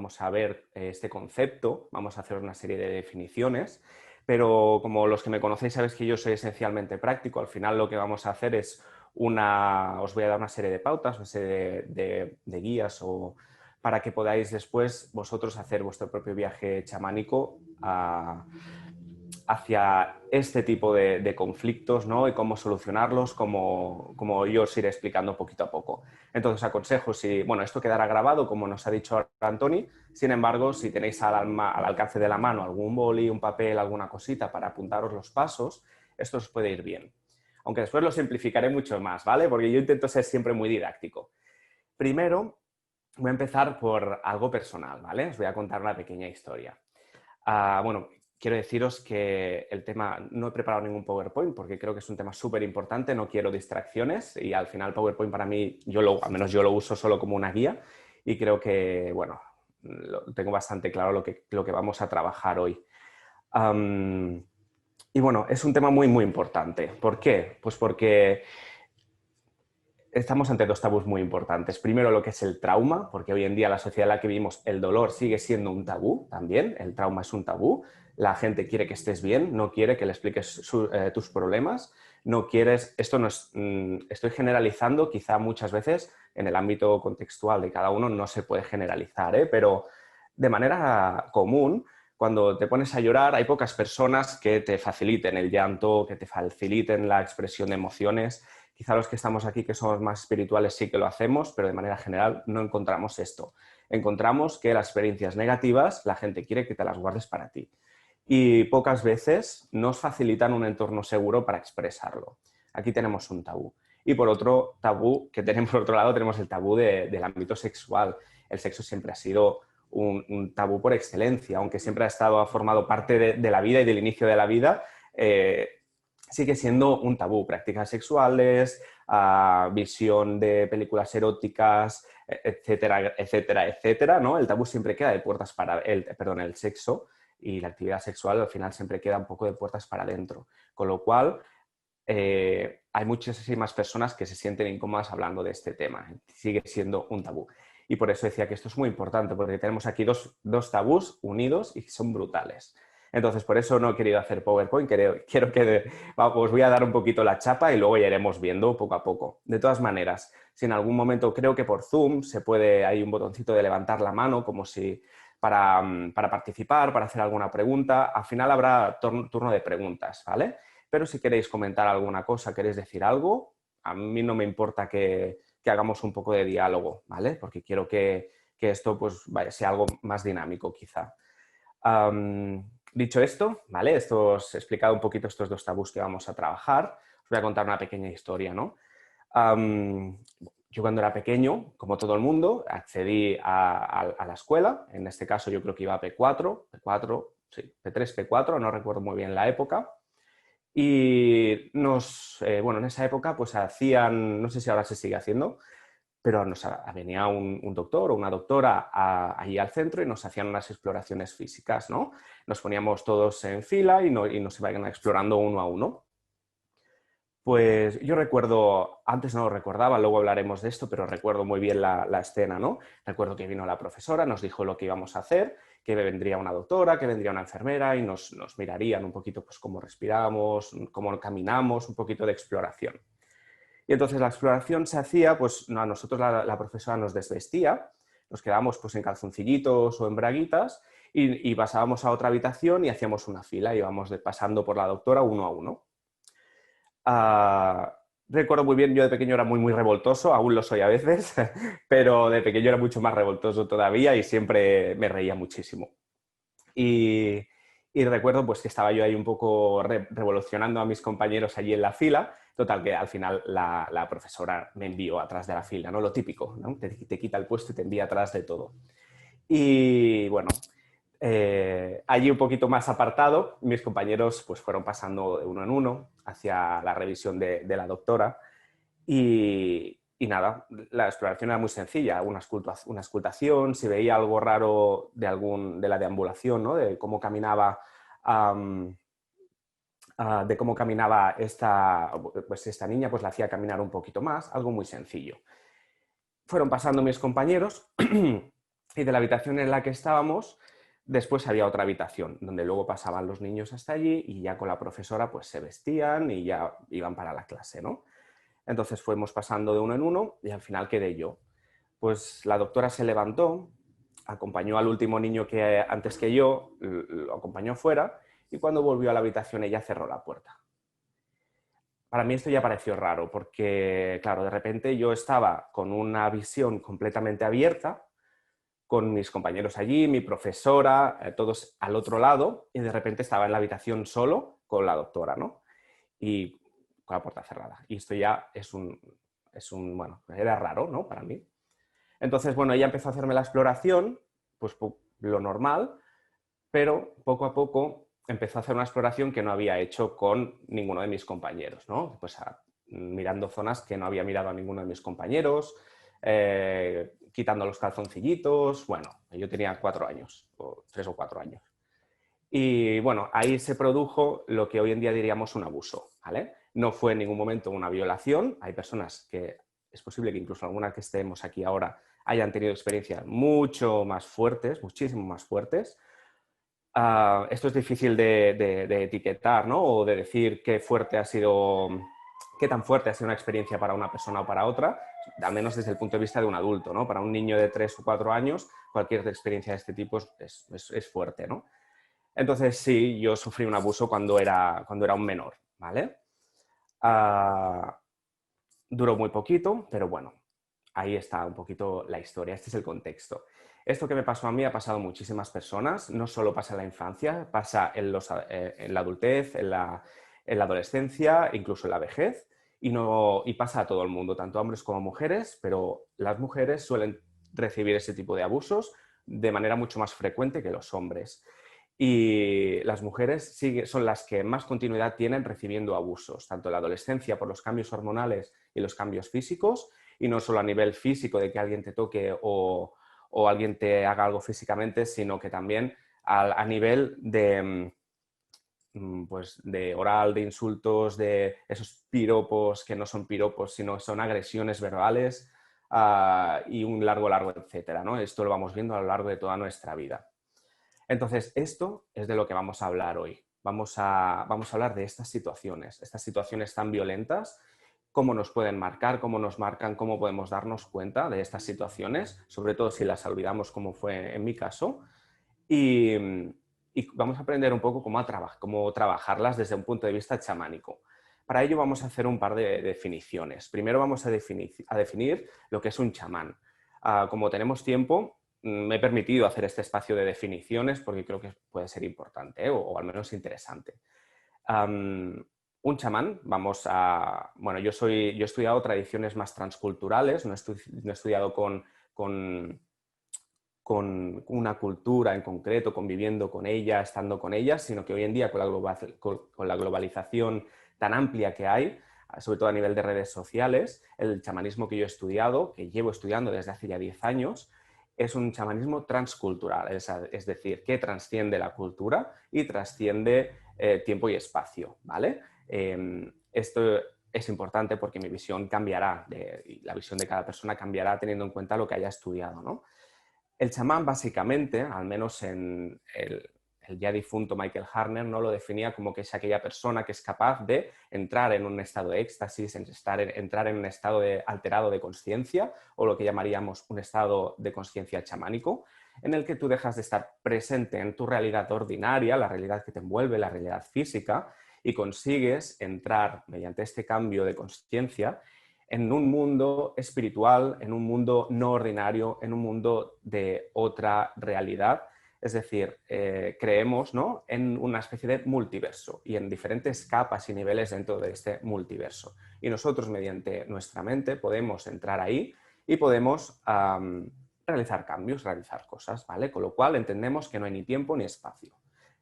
vamos a ver este concepto, vamos a hacer una serie de definiciones, pero como los que me conocéis sabéis que yo soy esencialmente práctico, al final lo que vamos a hacer es os voy a dar una serie de pautas, una serie de guías para que podáis después vosotros hacer vuestro propio viaje chamánico hacia este tipo de conflictos, ¿no? Y cómo solucionarlos, como yo os iré explicando poquito a poco. Entonces, aconsejo, bueno, esto quedará grabado, como nos ha dicho ahora Antoni. Sin embargo, si tenéis al alcance de la mano algún boli, un papel, alguna cosita para apuntaros los pasos, esto os puede ir bien. Aunque después lo simplificaré mucho más, ¿vale? Porque yo intento ser siempre muy didáctico. Primero, voy a empezar por algo personal, ¿vale? Os voy a contar una pequeña historia. Bueno, quiero deciros que el tema, no he preparado ningún PowerPoint porque creo que es un tema súper importante, no quiero distracciones y al final PowerPoint para mí, al menos yo lo uso solo como una guía y creo que, bueno, tengo bastante claro lo que vamos a trabajar hoy. Y bueno, es un tema muy, muy importante. ¿Por qué? Pues porque estamos ante dos tabús muy importantes. Primero, lo que es el trauma, porque hoy en día la sociedad en la que vivimos, el dolor sigue siendo un tabú también. El trauma es un tabú. La gente quiere que estés bien, no quiere que le expliques tus problemas. No quieres, esto no es, estoy generalizando, quizá muchas veces en el ámbito contextual de cada uno no se puede generalizar, pero de manera común, cuando te pones a llorar, hay pocas personas que te faciliten el llanto, que te faciliten la expresión de emociones. Quizá los que estamos aquí, que somos más espirituales, sí que lo hacemos, pero de manera general no encontramos esto. Encontramos que las experiencias negativas, la gente quiere que te las guardes para ti. Y pocas veces nos facilitan un entorno seguro para expresarlo. Aquí tenemos un tabú. Y por otro tabú que tenemos, por otro lado, tenemos el tabú del ámbito sexual. El sexo siempre ha sido un tabú por excelencia, aunque siempre ha formado parte de la vida y del inicio de la vida, sigue siendo un tabú. Prácticas sexuales, visión de películas eróticas, etcétera, etcétera, etcétera, ¿no? El tabú siempre queda de puertas para el sexo y la actividad sexual al final siempre queda un poco de puertas para adentro. Con lo cual, hay muchísimas personas que se sienten incómodas hablando de este tema. Sigue siendo un tabú. Y por eso decía que esto es muy importante, porque tenemos aquí dos tabús unidos y son brutales. Entonces, por eso no he querido hacer PowerPoint, quiero que os voy a dar un poquito la chapa y luego ya iremos viendo poco a poco. De todas maneras, si en algún momento creo que por Zoom hay un botoncito de levantar la mano como si para participar, para hacer alguna pregunta, al final habrá turno de preguntas, ¿vale? Pero si queréis comentar alguna cosa, queréis decir algo, a mí no me importa que hagamos un poco de diálogo, ¿vale? Porque quiero que esto pues, sea algo más dinámico, quizá. Dicho esto, ¿vale? Os he explicado un poquito estos dos tabús que vamos a trabajar. Os voy a contar una pequeña historia, ¿no? Yo cuando era pequeño, como todo el mundo, accedí a la escuela. En este caso yo creo que iba a P4, sí, P3, P4, no recuerdo muy bien la época. Y bueno, en esa época pues hacían, no sé si ahora se sigue haciendo, pero venía un doctor o una doctora allí al centro y nos hacían unas exploraciones físicas, ¿no? Nos poníamos todos en fila y nos iban explorando uno a uno. Pues yo recuerdo, antes no lo recordaba, luego hablaremos de esto, pero recuerdo muy bien la escena, ¿no? Recuerdo que vino la profesora, nos dijo lo que íbamos a hacer, que vendría una doctora, que vendría una enfermera y nos mirarían un poquito pues, cómo respiramos, cómo caminamos, un poquito de exploración. Y entonces la exploración se hacía, pues a nosotros la profesora nos desvestía, nos quedábamos pues en calzoncillitos o en braguitas y pasábamos a otra habitación y hacíamos una fila, íbamos pasando por la doctora uno a uno. Recuerdo muy bien, yo de pequeño era muy, muy revoltoso, aún lo soy a veces, pero de pequeño era mucho más revoltoso todavía y siempre me reía muchísimo. Y recuerdo pues, que estaba yo ahí un poco revolucionando a mis compañeros allí en la fila. Total, que al final la profesora me envió atrás de la fila, ¿no? Lo típico, ¿no? Te quita el puesto y te envía atrás de todo. Y bueno, allí un poquito más apartado, mis compañeros pues, fueron pasando de uno en uno hacia la revisión de la doctora y nada, la exploración era muy sencilla, una auscultación, si veía algo raro de la deambulación, ¿no? De cómo caminaba, esta niña, pues la hacía caminar un poquito más, algo muy sencillo. Fueron pasando mis compañeros Y de la habitación en la que estábamos, después había otra habitación, donde luego pasaban los niños hasta allí y ya con la profesora pues se vestían y ya iban para la clase, ¿no? Entonces fuimos pasando de uno en uno y al final quedé yo. Pues la doctora se levantó, acompañó al último niño que antes que yo, lo acompañó fuera y cuando volvió a la habitación ella cerró la puerta. Para mí esto ya pareció raro porque, claro, de repente yo estaba con una visión completamente abierta, con mis compañeros allí, mi profesora, todos al otro lado, y de repente estaba en la habitación solo con la doctora, ¿no? Y con la puerta cerrada. Y esto ya bueno, era raro, ¿no? Para mí. Entonces, bueno, ella empezó a hacerme la exploración, pues lo normal, pero poco a poco empezó a hacer una exploración que no había hecho con ninguno de mis compañeros, ¿no? Pues mirando zonas que no había mirado a ninguno de mis compañeros, quitando los calzoncillitos, bueno, yo tenía 4 años, o 3 o 4 años. Y bueno, ahí se produjo lo que hoy en día diríamos un abuso, ¿vale? No fue en ningún momento una violación, hay personas que es posible que incluso alguna que estemos aquí ahora hayan tenido experiencias mucho más fuertes, muchísimo más fuertes. Esto es difícil de etiquetar, ¿no? O de decir qué tan fuerte ha sido una experiencia para una persona o para otra, al menos desde el punto de vista de un adulto, ¿no? Para un niño de 3 o 4 años, cualquier experiencia de este tipo es fuerte, ¿no? Entonces sí, yo sufrí un abuso cuando era un menor, ¿vale? Ah, Duró muy poquito, pero bueno, ahí está un poquito la historia, este es el contexto. Esto que me pasó a mí ha pasado a muchísimas personas, no solo pasa en la infancia, pasa en la adultez, en la adolescencia, incluso en la vejez, y pasa a todo el mundo, tanto hombres como mujeres, pero las mujeres suelen recibir ese tipo de abusos de manera mucho más frecuente que los hombres. Y las mujeres son las que más continuidad tienen recibiendo abusos, tanto en la adolescencia por los cambios hormonales y los cambios físicos, y no solo a nivel físico de que alguien te toque o alguien te haga algo físicamente, sino que también a nivel pues de oral, de insultos, de esos piropos que no son piropos, sino son agresiones verbales y un largo, etcétera, ¿no? Esto lo vamos viendo a lo largo de toda nuestra vida. Entonces, esto es de lo que vamos a hablar hoy. Vamos a hablar de estas situaciones tan violentas, cómo nos pueden marcar, cómo nos marcan, cómo podemos darnos cuenta de estas situaciones, sobre todo si las olvidamos, como fue en mi caso, y, y vamos a aprender un poco cómo trabajarlas desde un punto de vista chamánico. Para ello vamos a hacer un par de definiciones. Primero vamos a definir lo que es un chamán. Como tenemos tiempo, me he permitido hacer este espacio de definiciones porque creo que puede ser importante, o al menos interesante. Un chamán, bueno, yo he estudiado tradiciones más transculturales, no he estudiado con una cultura en concreto, conviviendo con ella, estando con ella, sino que hoy en día con la globalización tan amplia que hay, sobre todo a nivel de redes sociales, el chamanismo que yo he estudiado, que llevo estudiando desde hace ya 10 años, es un chamanismo transcultural, es decir, que trasciende la cultura y trasciende tiempo y espacio, ¿vale? Esto es importante porque mi visión cambiará, y la visión de cada persona cambiará teniendo en cuenta lo que haya estudiado, ¿no? El chamán, básicamente, al menos en el ya difunto Michael Harner, no lo definía como que es aquella persona que es capaz de entrar en un estado de éxtasis, entrar en un estado alterado de conciencia, o lo que llamaríamos un estado de conciencia chamánico, en el que tú dejas de estar presente en tu realidad ordinaria, la realidad que te envuelve, la realidad física, y consigues entrar mediante este cambio de conciencia en un mundo espiritual, en un mundo no ordinario, en un mundo de otra realidad. Es decir, creemos, ¿no?, en una especie de multiverso y en diferentes capas y niveles dentro de este multiverso. Y nosotros, mediante nuestra mente, podemos entrar ahí y podemos realizar cambios, realizar cosas, ¿vale? Con lo cual entendemos que no hay ni tiempo ni espacio.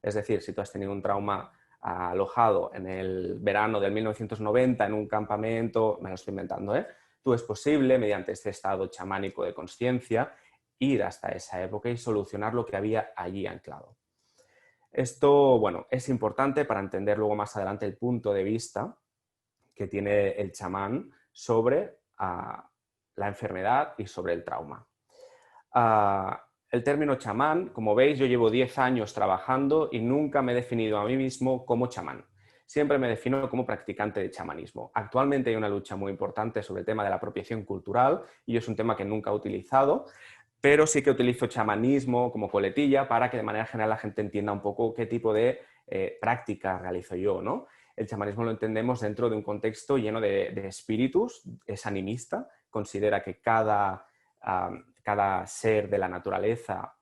Es decir, si tú has tenido un trauma alojado en el verano del 1990 en un campamento, me lo estoy inventando, tú es posible, mediante este estado chamánico de conciencia, ir hasta esa época y solucionar lo que había allí anclado. Esto, bueno, es importante para entender luego más adelante el punto de vista que tiene el chamán sobre la enfermedad y sobre el trauma. el término chamán, como veis, yo llevo 10 años trabajando y nunca me he definido a mí mismo como chamán. Siempre me defino como practicante de chamanismo. Actualmente hay una lucha muy importante sobre el tema de la apropiación cultural y es un tema que nunca he utilizado, pero sí que utilizo chamanismo como coletilla para que de manera general la gente entienda un poco qué tipo de práctica realizo yo, ¿no? El chamanismo lo entendemos dentro de un contexto lleno de espíritus, es animista, considera que cada ser de la naturaleza,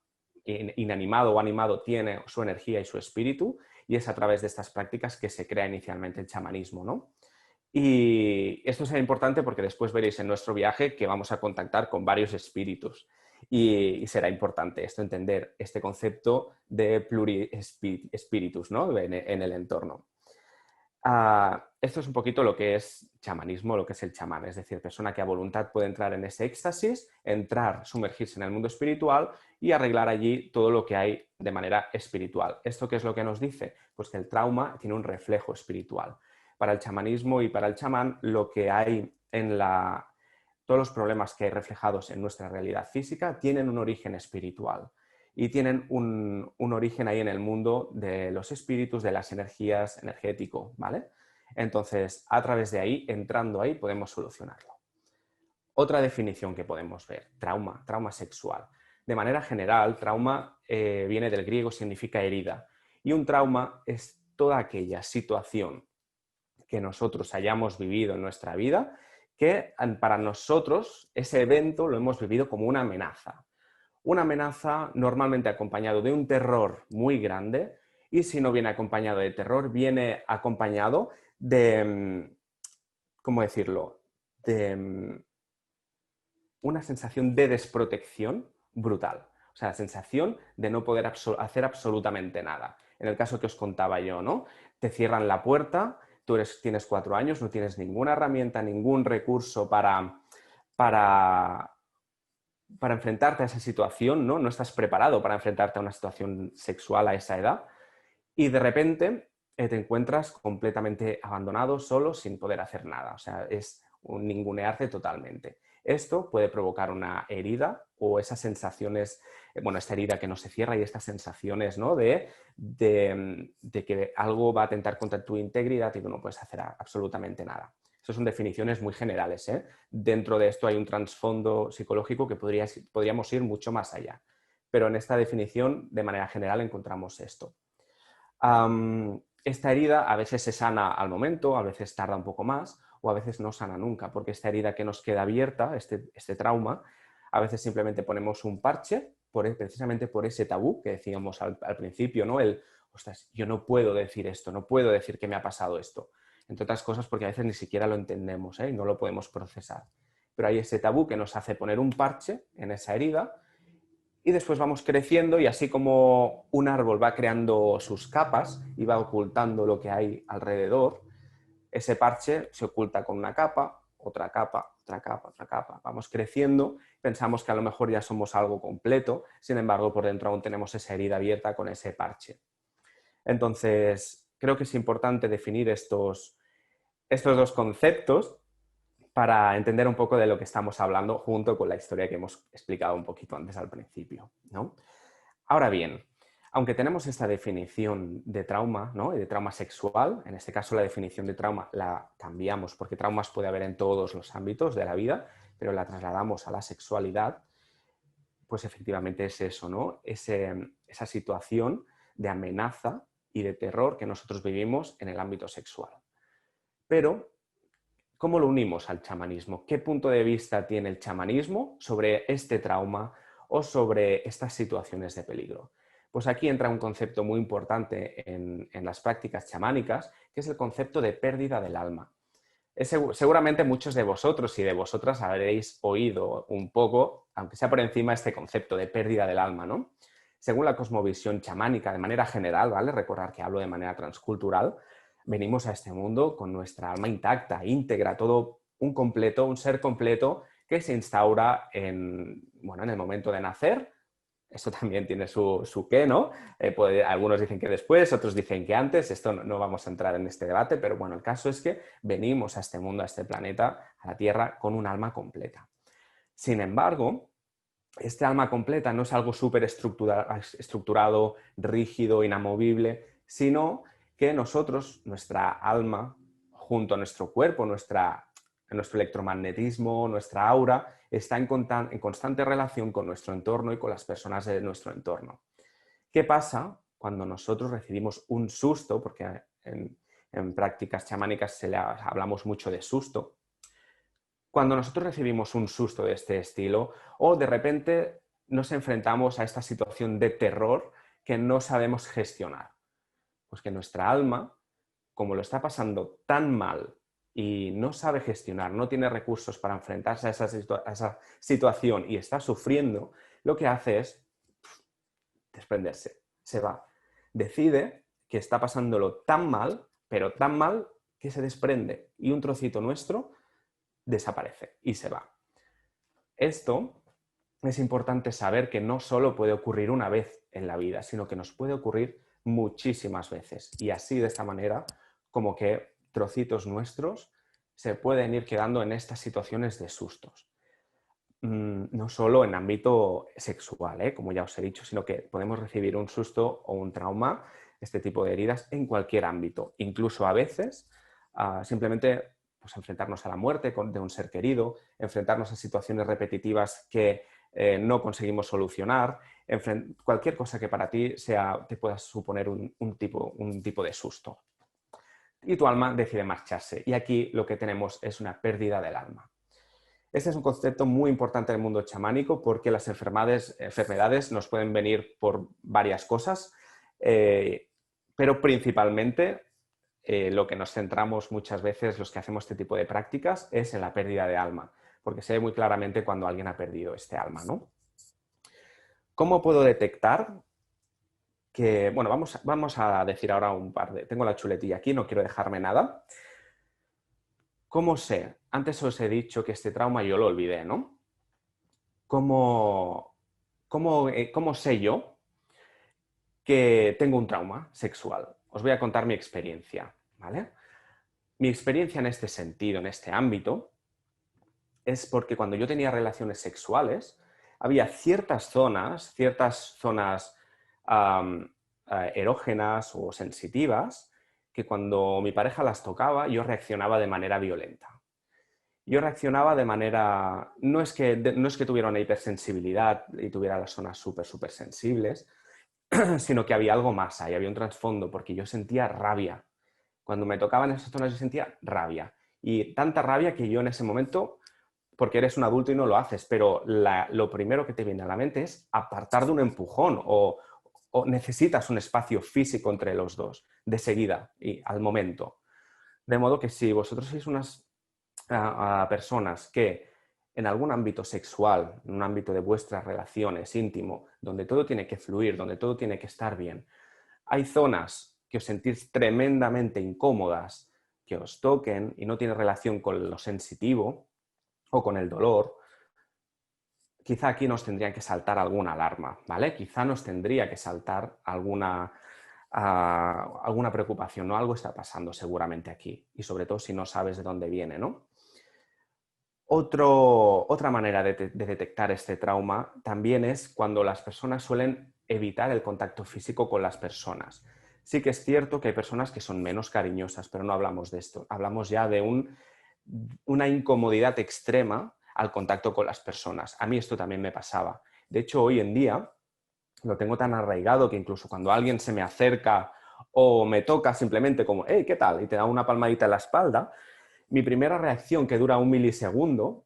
inanimado o animado, tiene su energía y su espíritu, y es a través de estas prácticas que se crea inicialmente el chamanismo, ¿no? Y esto será importante porque después veréis en nuestro viaje que vamos a contactar con varios espíritus y será importante esto, entender este concepto de pluriespíritus, ¿no? En el entorno. Esto es un poquito lo que es chamanismo, lo que es el chamán, es decir, persona que a voluntad puede entrar en ese éxtasis, entrar, sumergirse en el mundo espiritual y arreglar allí todo lo que hay de manera espiritual. ¿Esto qué es lo que nos dice? Pues que el trauma tiene un reflejo espiritual. Para el chamanismo y para el chamán, lo que hay en todos los problemas que hay reflejados en nuestra realidad física tienen un origen espiritual y tienen un origen ahí en el mundo de los espíritus, de las energías, energético, ¿vale? Entonces, a través de ahí, entrando ahí, podemos solucionarlo. Otra definición que podemos ver, trauma, trauma sexual. De manera general, trauma viene del griego, significa herida. Y un trauma es toda aquella situación que nosotros hayamos vivido en nuestra vida que para nosotros ese evento lo hemos vivido como una amenaza. Una amenaza normalmente acompañado de un terror muy grande y si no viene acompañado de terror, viene acompañado de, ¿cómo decirlo?, de una sensación de desprotección brutal. O sea, la sensación de no poder hacer absolutamente nada. En el caso que os contaba yo, ¿no? Te cierran la puerta, tienes 4 años, no tienes ninguna herramienta, ningún recurso para enfrentarte a esa situación, ¿no? No estás preparado para enfrentarte a una situación sexual a esa edad y de repente te encuentras completamente abandonado, solo, sin poder hacer nada. O sea, es un ningunearte totalmente. Esto puede provocar una herida o esas sensaciones, bueno, esta herida que no se cierra y estas sensaciones, ¿no? de que algo va a atentar contra tu integridad y tú no puedes hacer absolutamente nada. Estas son definiciones muy generales, ¿eh? Dentro de esto hay un trasfondo psicológico que podríamos ir mucho más allá. Pero en esta definición, de manera general, encontramos esto. Esta herida a veces se sana al momento, a veces tarda un poco más o a veces no sana nunca, porque esta herida que nos queda abierta, este trauma, a veces simplemente ponemos un parche precisamente por ese tabú que decíamos al principio, ¿no? Ostras, yo no puedo decir esto, no puedo decir que me ha pasado esto. Entre otras cosas porque a veces ni siquiera lo entendemos, ¿eh? Y no lo podemos procesar. Pero hay ese tabú que nos hace poner un parche en esa herida y después vamos creciendo y así como un árbol va creando sus capas y va ocultando lo que hay alrededor, ese parche se oculta con una capa, otra capa, otra capa, otra capa. Vamos creciendo, pensamos que a lo mejor ya somos algo completo, sin embargo por dentro aún tenemos esa herida abierta con ese parche. Entonces, creo que es importante definir estos dos conceptos para entender un poco de lo que estamos hablando junto con la historia que hemos explicado un poquito antes al principio, ¿no? Ahora bien, aunque tenemos esta definición de trauma, ¿no? Y de trauma sexual, en este caso la definición de trauma la cambiamos porque traumas puede haber en todos los ámbitos de la vida, pero la trasladamos a la sexualidad, pues efectivamente es eso, ¿no? Esa situación de amenaza y de terror que nosotros vivimos en el ámbito sexual. Pero ¿cómo lo unimos al chamanismo? ¿Qué punto de vista tiene el chamanismo sobre este trauma o sobre estas situaciones de peligro? Pues aquí entra un concepto muy importante en las prácticas chamánicas, que es el concepto de pérdida del alma. Seguramente muchos de vosotros y de vosotras habréis oído un poco, aunque sea por encima, este concepto de pérdida del alma, ¿no? Según la cosmovisión chamánica, de manera general, ¿vale? Recordar que hablo de manera transcultural, venimos a este mundo con nuestra alma intacta, íntegra, todo un completo, un ser completo que se instaura en el momento de nacer. Esto también tiene su qué, ¿no? Algunos dicen que después, otros dicen que antes. Esto no vamos a entrar en este debate, pero bueno, el caso es que venimos a este mundo, a este planeta, a la Tierra, con un alma completa. Sin embargo, este alma completa no es algo súper estructurado, rígido, inamovible, sino que nosotros, nuestra alma, junto a nuestro cuerpo, nuestro electromagnetismo, nuestra aura, está en constante relación con nuestro entorno y con las personas de nuestro entorno. ¿Qué pasa cuando nosotros recibimos un susto? Porque en prácticas chamánicas hablamos mucho de susto. Cuando nosotros recibimos un susto de este estilo o de repente nos enfrentamos a esta situación de terror que no sabemos gestionar, pues que nuestra alma, como lo está pasando tan mal y no sabe gestionar, no tiene recursos para enfrentarse a esa situación y está sufriendo, lo que hace es desprenderse, se va. Decide que está pasándolo tan mal, pero tan mal que se desprende y un trocito nuestro desaparece y se va. Esto es importante saber que no solo puede ocurrir una vez en la vida, sino que nos puede ocurrir muchísimas veces. Y así, de esta manera, como que trocitos nuestros se pueden ir quedando en estas situaciones de sustos. No solo en ámbito sexual, como ya os he dicho, sino que podemos recibir un susto o un trauma, este tipo de heridas, en cualquier ámbito. Incluso a veces, simplemente pues, enfrentarnos a la muerte de un ser querido, enfrentarnos a situaciones repetitivas que no conseguimos solucionar, cualquier cosa que para ti te pueda suponer un tipo de susto. Y tu alma decide marcharse. Y aquí lo que tenemos es una pérdida del alma. Este es un concepto muy importante en el mundo chamánico porque las enfermedades nos pueden venir por varias cosas, pero principalmente lo que nos centramos muchas veces, los que hacemos este tipo de prácticas, es en la pérdida de alma, porque se ve muy claramente cuando alguien ha perdido este alma, ¿no? ¿Cómo puedo detectar que, bueno, vamos a decir ahora tengo la chuletilla aquí, no quiero dejarme nada. ¿Cómo sé? Antes os he dicho que este trauma yo lo olvidé, ¿no? ¿Cómo sé yo que tengo un trauma sexual? Os voy a contar mi experiencia, ¿vale? Mi experiencia en este sentido, en este ámbito, es porque cuando yo tenía relaciones sexuales, había ciertas zonas erógenas o sensitivas, que cuando mi pareja las tocaba, yo reaccionaba de manera violenta. Yo reaccionaba de manera... no es que tuviera una hipersensibilidad y tuviera las zonas súper sensibles, sino que había algo más ahí, había un trasfondo, porque yo sentía rabia. Cuando me tocaban esas zonas yo sentía rabia. Y tanta rabia que yo en ese momento, porque eres un adulto y no lo haces, pero lo primero que te viene a la mente es apartar de un empujón o necesitas un espacio físico entre los dos, de seguida y al momento. De modo que si vosotros sois unas a personas que en algún ámbito sexual, en un ámbito de vuestras relaciones íntimo, donde todo tiene que fluir, donde todo tiene que estar bien, hay zonas que os sentís tremendamente incómodas, que os toquen y no tiene relación con lo sensitivo o con el dolor, quizá aquí nos tendría que saltar alguna alarma, ¿vale? Quizá nos tendría que saltar alguna preocupación, ¿no? Algo está pasando seguramente aquí, y sobre todo si no sabes de dónde viene, ¿no? Otra manera de detectar este trauma también es cuando las personas suelen evitar el contacto físico con las personas. Sí que es cierto que hay personas que son menos cariñosas, pero no hablamos de esto. Hablamos ya de una incomodidad extrema al contacto con las personas. A mí esto también me pasaba. De hecho, hoy en día lo tengo tan arraigado que incluso cuando alguien se me acerca o me toca simplemente como, hey, ¿qué tal? Y te da una palmadita en la espalda, mi primera reacción, que dura un milisegundo,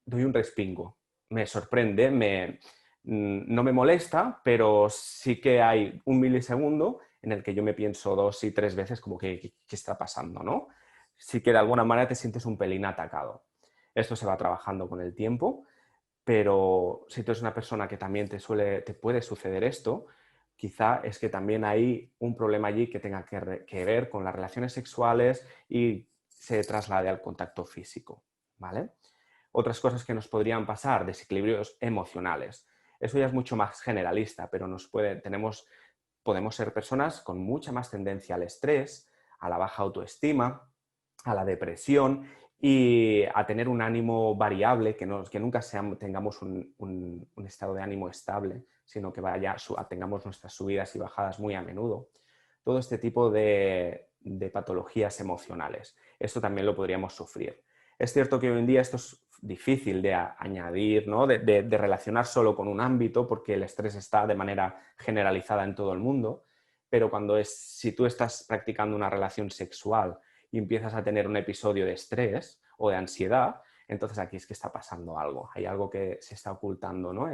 doy un respingo. Me sorprende, no me molesta, pero sí que hay un milisegundo en el que yo me pienso 2 y 3 veces como que ¿qué está pasando, ¿no? Sí que de alguna manera te sientes un pelín atacado. Esto se va trabajando con el tiempo, pero si tú eres una persona que también te puede suceder esto, quizá es que también hay un problema allí que tenga que ver con las relaciones sexuales y se traslade al contacto físico, ¿vale? Otras cosas que nos podrían pasar, desequilibrios emocionales. Eso ya es mucho más generalista, pero podemos ser personas con mucha más tendencia al estrés, a la baja autoestima, a la depresión y a tener un ánimo variable, que nunca tengamos un estado de ánimo estable, sino que tengamos nuestras subidas y bajadas muy a menudo. Todo este tipo de patologías emocionales. Esto también lo podríamos sufrir. Es cierto que hoy en día esto es difícil de añadir, ¿no? de relacionar solo con un ámbito, porque el estrés está de manera generalizada en todo el mundo, pero si tú estás practicando una relación sexual y empiezas a tener un episodio de estrés o de ansiedad, entonces aquí es que está pasando algo. Hay algo que se está ocultando, ¿no?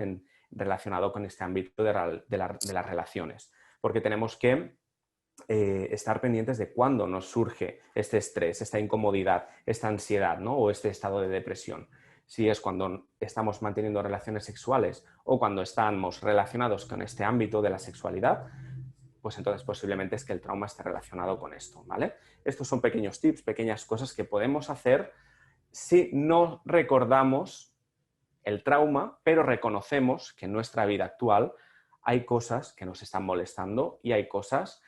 Relacionado con este ámbito de las relaciones. Porque tenemos que estar pendientes de cuándo nos surge este estrés, esta incomodidad, esta ansiedad, ¿no? O este estado de depresión. Si es cuando estamos manteniendo relaciones sexuales o cuando estamos relacionados con este ámbito de la sexualidad, pues entonces posiblemente es que el trauma esté relacionado con esto, ¿vale? Estos son pequeños tips, pequeñas cosas que podemos hacer si no recordamos el trauma, pero reconocemos que en nuestra vida actual hay cosas que nos están molestando y hay cosas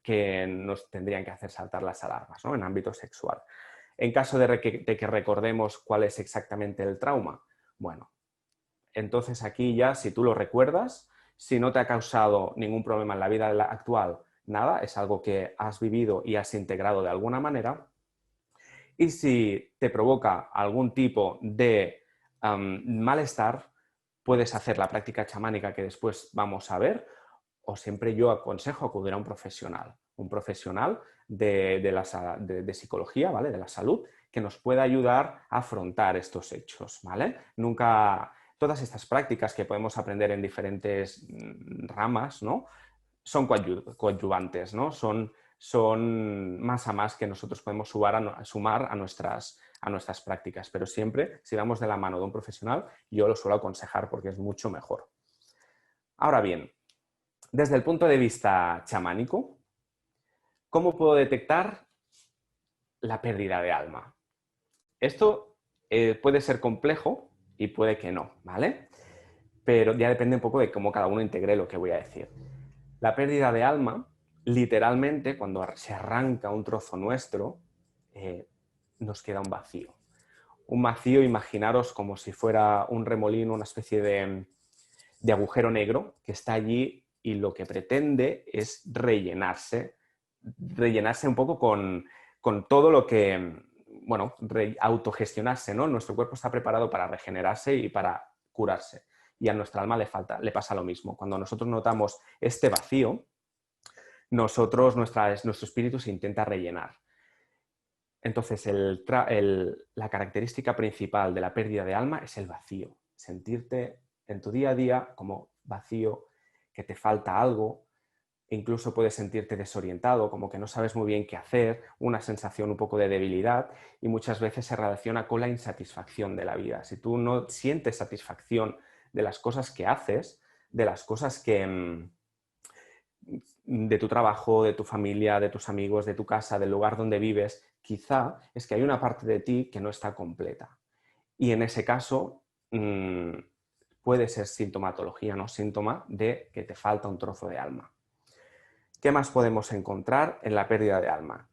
que nos tendrían que hacer saltar las alarmas, ¿no? En ámbito sexual. En caso de que recordemos cuál es exactamente el trauma, bueno, entonces aquí ya, si tú lo recuerdas, si no te ha causado ningún problema en la vida actual, nada, es algo que has vivido y has integrado de alguna manera. Y si te provoca algún tipo de malestar, puedes hacer la práctica chamánica que después vamos a ver, o siempre yo aconsejo acudir a un profesional de psicología, ¿vale? De la salud, que nos pueda ayudar a afrontar estos hechos, ¿vale? Todas estas prácticas que podemos aprender en diferentes ramas, ¿no? Son coadyuvantes, ¿no? Son más a más que nosotros podemos sumar a nuestras prácticas, pero siempre, si vamos de la mano de un profesional, yo lo suelo aconsejar porque es mucho mejor. Ahora bien, desde el punto de vista chamánico, ¿cómo puedo detectar la pérdida de alma? Esto puede ser complejo y puede que no, ¿vale? Pero ya depende un poco de cómo cada uno integre lo que voy a decir. La pérdida de alma, literalmente, cuando se arranca un trozo nuestro, nos queda un vacío. Un vacío, imaginaros como si fuera un remolino, una especie de agujero negro que está allí y lo que pretende es rellenarse un poco con todo lo que, bueno, autogestionarse, ¿no? Nuestro cuerpo está preparado para regenerarse y para curarse. Y a nuestra alma le pasa lo mismo. Cuando nosotros notamos este vacío, nuestro espíritu se intenta rellenar. Entonces, la característica principal de la pérdida de alma es el vacío. Sentirte en tu día a día como vacío, que te falta algo, incluso puedes sentirte desorientado, como que no sabes muy bien qué hacer, una sensación un poco de debilidad y muchas veces se relaciona con la insatisfacción de la vida. Si tú no sientes satisfacción de las cosas que haces, de las cosas de tu trabajo, de tu familia, de tus amigos, de tu casa, del lugar donde vives, quizá es que hay una parte de ti que no está completa. Y en ese caso puede ser sintomatología, no síntoma de que te falta un trozo de alma. ¿Qué más podemos encontrar en la pérdida de alma?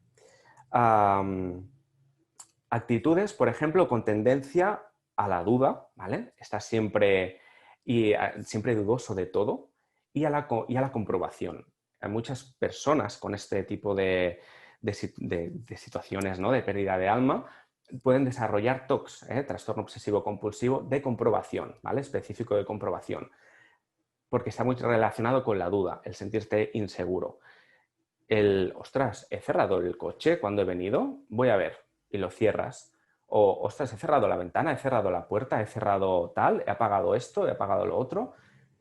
Actitudes, por ejemplo, con tendencia a la duda, ¿vale? Estás siempre dudoso de todo y a la comprobación. Hay muchas personas con este tipo de situaciones, ¿no? De pérdida de alma pueden desarrollar TOC, trastorno obsesivo compulsivo de comprobación, ¿vale? Específico de comprobación, porque está muy relacionado con la duda, el sentirte inseguro. Ostras, he cerrado el coche cuando he venido, voy a ver, y lo cierras. O, ostras, he cerrado la ventana, he cerrado la puerta, he cerrado tal, he apagado esto, he apagado lo otro.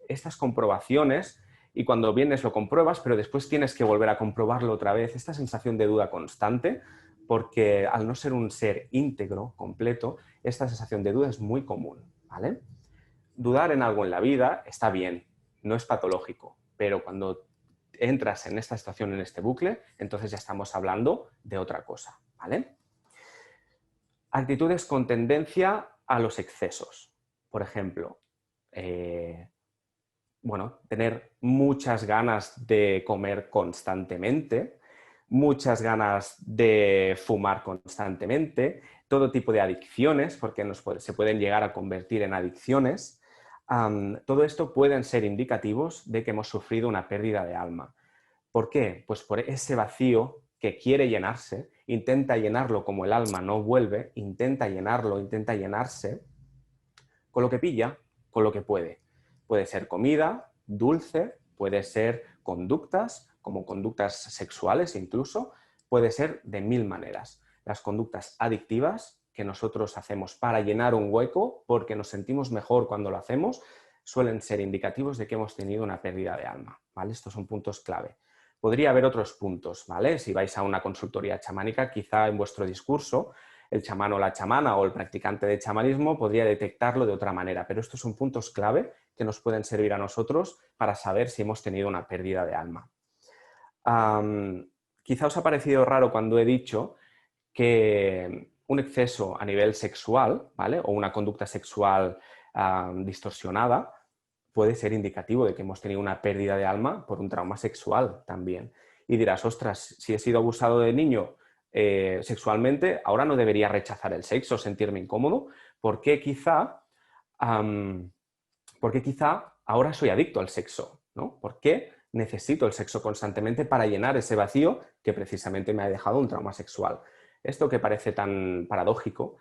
Estas comprobaciones, y cuando vienes lo compruebas, pero después tienes que volver a comprobarlo otra vez. Esta sensación de duda constante, porque al no ser un ser íntegro, completo, esta sensación de duda es muy común, ¿vale? Dudar en algo en la vida está bien, no es patológico, pero cuando entras en esta situación, en este bucle, entonces ya estamos hablando de otra cosa, ¿vale? Actitudes con tendencia a los excesos. Por ejemplo, tener muchas ganas de comer constantemente, muchas ganas de fumar constantemente, todo tipo de adicciones, porque se pueden llegar a convertir en adicciones. Todo esto pueden ser indicativos de que hemos sufrido una pérdida de alma. ¿Por qué? Pues por ese vacío que quiere llenarse, intenta llenarlo como el alma no vuelve, intenta llenarlo, intenta llenarse con lo que pilla, con lo que puede. Puede ser comida, dulce, puede ser conductas, como conductas sexuales incluso, puede ser de mil maneras. Las conductas adictivas que nosotros hacemos para llenar un hueco porque nos sentimos mejor cuando lo hacemos suelen ser indicativos de que hemos tenido una pérdida de alma, ¿vale? Estos son puntos clave. Podría haber otros puntos, ¿vale? Si vais a una consultoría chamánica, quizá en vuestro discurso el chamán o la chamana o el practicante de chamanismo podría detectarlo de otra manera, pero estos son puntos clave que nos pueden servir a nosotros para saber si hemos tenido una pérdida de alma. Quizá os ha parecido raro cuando he dicho que un exceso a nivel sexual, ¿vale? O una conducta sexual distorsionada puede ser indicativo de que hemos tenido una pérdida de alma por un trauma sexual también. Y dirás, ostras, si he sido abusado de niño sexualmente, ahora no debería rechazar el sexo, sentirme incómodo, porque quizá ahora soy adicto al sexo, ¿no? ¿Por qué necesito el sexo constantemente para llenar ese vacío que precisamente me ha dejado un trauma sexual? Esto que parece tan paradójico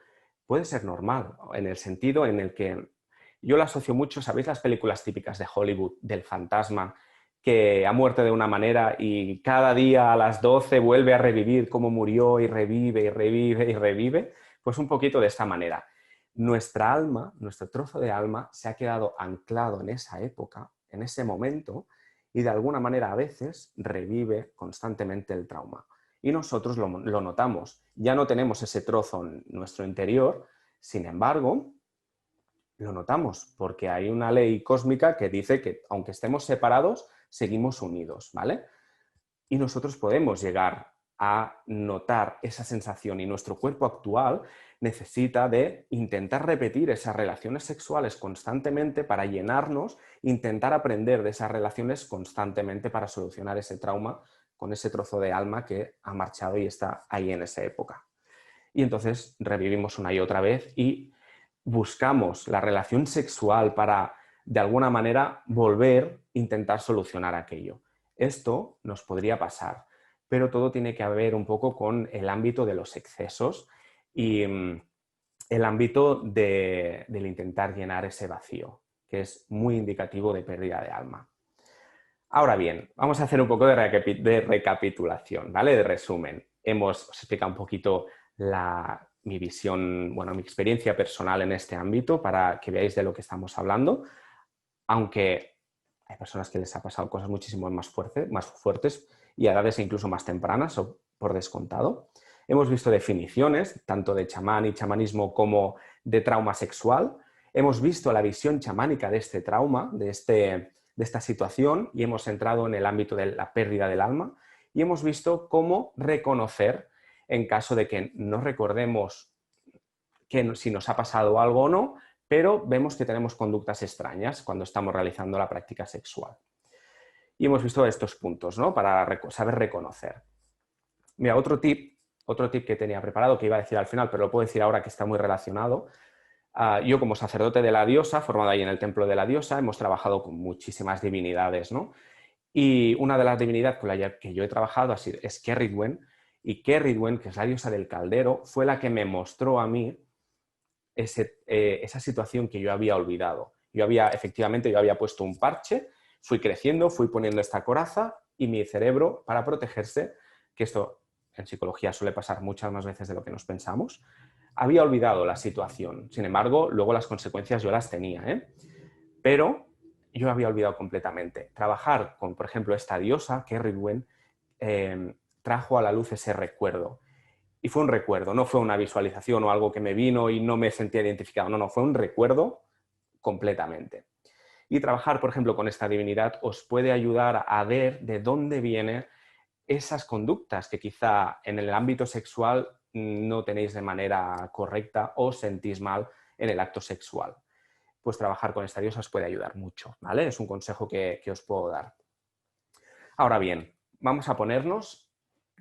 puede ser normal, en el sentido en el que yo lo asocio mucho, ¿sabéis las películas típicas de Hollywood, del fantasma que ha muerto de una manera y cada día a las 12 vuelve a revivir cómo murió y revive y revive y revive? Pues un poquito de esta manera. Nuestra alma, nuestro trozo de alma, se ha quedado anclado en esa época, en ese momento, y de alguna manera a veces revive constantemente el trauma. Y nosotros lo notamos. Ya no tenemos ese trozo en nuestro interior, sin embargo, lo notamos porque hay una ley cósmica que dice que aunque estemos separados, seguimos unidos, ¿vale? Y nosotros podemos llegar a notar esa sensación y nuestro cuerpo actual necesita de intentar repetir esas relaciones sexuales constantemente para llenarnos, intentar aprender de esas relaciones constantemente para solucionar ese trauma con ese trozo de alma que ha marchado y está ahí en esa época. Y entonces revivimos una y otra vez y buscamos la relación sexual para, de alguna manera, volver a intentar solucionar aquello. Esto nos podría pasar, pero todo tiene que ver un poco con el ámbito de los excesos y el ámbito del intentar llenar ese vacío, que es muy indicativo de pérdida de alma. Ahora bien, vamos a hacer un poco de recapitulación, ¿vale? De resumen. Os explicado un poquito mi visión, bueno, mi experiencia personal en este ámbito para que veáis de lo que estamos hablando, aunque hay personas que les ha pasado cosas muchísimo más fuertes y a edades incluso más tempranas, o por descontado. Hemos visto definiciones, tanto de chamán y chamanismo como de trauma sexual. Hemos visto la visión chamánica de este trauma, de esta situación, y hemos entrado en el ámbito de la pérdida del alma y hemos visto cómo reconocer en caso de que no recordemos si nos ha pasado algo o no, pero vemos que tenemos conductas extrañas cuando estamos realizando la práctica sexual. Y hemos visto estos puntos, ¿no? Para saber reconocer. Mira, otro tip que tenía preparado, que iba a decir al final, pero lo puedo decir ahora que está muy relacionado. Yo como sacerdote de la diosa, formado ahí en el templo de la diosa, hemos trabajado con muchísimas divinidades, ¿no? Y una de las divinidades con las que yo he trabajado es Kerridwen, y Kerridwen, que es la diosa del caldero, fue la que me mostró a mí esa situación que yo había olvidado. Efectivamente, yo había puesto un parche, fui creciendo, fui poniendo esta coraza y mi cerebro, para protegerse, que esto en psicología suele pasar muchas más veces de lo que nos pensamos, había olvidado la situación. Sin embargo, luego las consecuencias yo las tenía, ¿eh? Pero yo había olvidado completamente. Trabajar con, por ejemplo, esta diosa, Kerridwen, trajo a la luz ese recuerdo. Y fue un recuerdo, no fue una visualización o algo que me vino y no me sentía identificado. No, fue un recuerdo completamente. Y trabajar, por ejemplo, con esta divinidad os puede ayudar a ver de dónde vienen esas conductas que quizá en el ámbito sexual no tenéis de manera correcta o sentís mal en el acto sexual. Pues trabajar con esta diosa os puede ayudar mucho, ¿vale? Es un consejo que os puedo dar. Ahora bien, vamos a ponernos